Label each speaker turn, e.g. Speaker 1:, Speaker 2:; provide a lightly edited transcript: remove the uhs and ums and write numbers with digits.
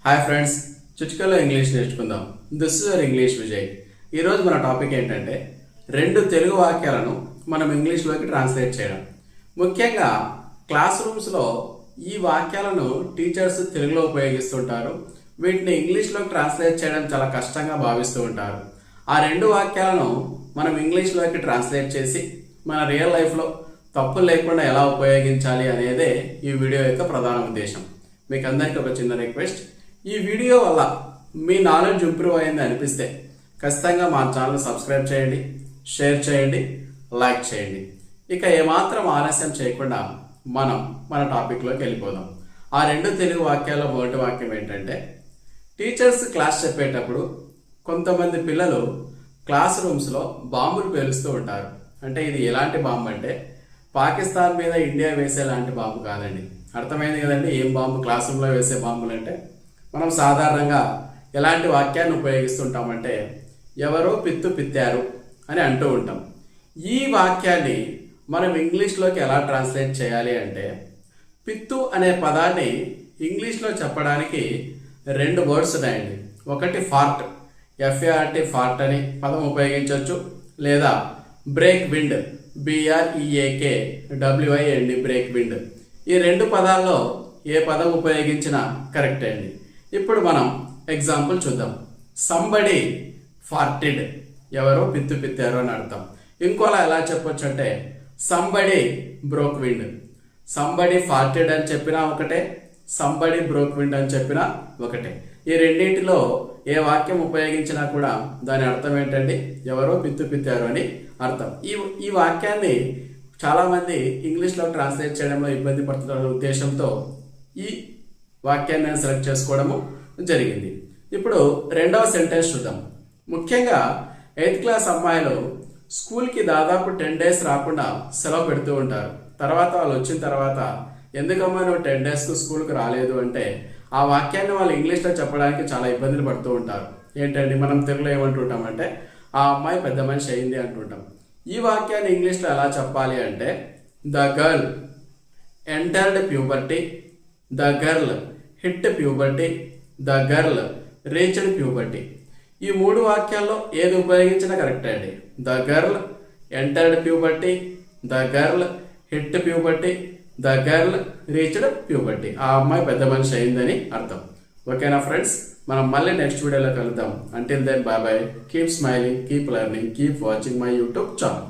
Speaker 1: Hi friends, చిటికలో English నేర్చుకుందాం. This is your English Vijay. ఈరోజు మన టాపిక్ ఏంటంటే రెండు తెలుగు వాక్యాలను మనం ఇంగ్లీష్లోకి ట్రాన్స్లేట్ చేయడం. ముఖ్యంగా క్లాస్ రూమ్స్లో ఈ వాక్యాలను టీచర్స్ తెలుగులో ఉపయోగిస్తుంటారు. వీటిని ఇంగ్లీష్లోకి ట్రాన్స్లేట్ చేయడం చాలా కష్టంగా భావిస్తూ ఉంటారు. ఆ రెండు వాక్యాలను మనం ఇంగ్లీష్లోకి ట్రాన్స్లేట్ చేసి మన రియల్ లైఫ్లో తప్పులు లేకుండా ఎలా ఉపయోగించాలి అనేదే ఈ వీడియో యొక్క ప్రధాన ఉద్దేశం. మీకు అందరికీ ఒక చిన్న రిక్వెస్ట్, ఈ వీడియో వల్ల మీ నాలెడ్జ్ ఇంప్రూవ్ అయింది అనిపిస్తే ఖచ్చితంగా మా ఛానల్ సబ్స్క్రైబ్ చేయండి, షేర్ చేయండి, లైక్ చేయండి. ఇక ఏమాత్రం ఆలస్యం చేయకుండా మనం మన టాపిక్లోకి వెళ్ళిపోదాం. ఆ రెండు తెలుగు వాక్యాల్లో మొదటి వాక్యం ఏంటంటే, టీచర్స్ క్లాస్ చెప్పేటప్పుడు కొంతమంది పిల్లలు క్లాస్ రూమ్స్లో బాంబులు పేలుస్తూ ఉంటారు. అంటే ఇది ఎలాంటి బాంబు అంటే పాకిస్తాన్ మీద ఇండియా వేసే లాంటి బాంబు కాదండి. అర్థమైంది కదండి ఏం బాంబు? క్లాస్ రూమ్లో వేసే బాంబులు అంటే మనం సాధారణంగా ఎలాంటి వాక్యాన్ని ఉపయోగిస్తుంటామంటే ఎవరో పిత్తు పిత్తారు అని అంటూ ఉంటాం. ఈ వాక్యాన్ని మనం ఇంగ్లీష్లోకి ఎలా ట్రాన్స్లేట్ చేయాలి అంటే, పిత్తు అనే పదాన్ని ఇంగ్లీష్లో చెప్పడానికి రెండు వర్డ్స్ ఉన్నాయండి. ఒకటి ఫార్ట్, ఎఫ్ఏఆర్టీ ఫార్ట్ అని పదం ఉపయోగించవచ్చు, లేదా break wind, BREAKWIND break wind. ఈ రెండు పదాల్లో ఏ పదం ఉపయోగించినా కరెక్టే అండి. ఇప్పుడు మనం ఎగ్జాంపుల్ చూద్దాం. సంబడి ఫార్టెడ్, ఎవరో పిత్తు పిత్తారు అని అర్థం. ఇంకోలా ఎలా చెప్పొచ్చు అంటే somebody broke wind. Somebody farted అని చెప్పినా ఒకటే, సంబడి బ్రోక్ విండ్ అని చెప్పినా ఒకటే. ఈ రెండింటిలో ఏ వాక్యం ఉపయోగించినా కూడా దాని అర్థం ఏంటండి? ఎవరో పిత్తు పిత్తారు అని అర్థం. ఈ వాక్యాన్ని చాలామంది ఇంగ్లీష్లో ట్రాన్స్లేట్ చేయడంలో ఇబ్బంది పడుతున్న ఉద్దేశంతో ఈ వాక్యాన్ని నేను సెలెక్ట్ చేసుకోవడము జరిగింది. ఇప్పుడు రెండవ సెంటెన్స్ చూద్దాం. ముఖ్యంగా 8th క్లాస్ అమ్మాయిలు స్కూల్కి దాదాపు 10 days రాకుండా సెలవు పెడుతూ ఉంటారు. తర్వాత వాళ్ళు వచ్చిన తర్వాత ఎందుకమ్మా నువ్వు 10 daysకు స్కూల్కి రాలేదు అంటే ఆ వాక్యాన్ని వాళ్ళు ఇంగ్లీష్లో చెప్పడానికి చాలా ఇబ్బందులు పడుతూ ఉంటారు. ఏంటండి మనం తెలుగులో ఏమంటుంటామంటే ఆ అమ్మాయి పెద్ద మనిషి అయింది అంటుంటాం. ఈ వాక్యాన్ని ఇంగ్లీష్లో ఎలా చెప్పాలి అంటే the girl entered puberty, the girl hit puberty, the girl reached puberty. ఈ మూడు వాక్యాల్లో ఏది ఉపయోగించినా కరెక్ట్ అండి. The girl entered puberty, the girl hit puberty, the girl reached puberty. ఆ అమ్మాయి పెద్ద మనిషి అయిందని అర్థం. ఓకేనా ఫ్రెండ్స్, మనం మళ్ళీ నెక్స్ట్ వీడియోలో కలుద్దాం. Until then bye bye. Keep smiling, keep learning, keep watching my YouTube channel.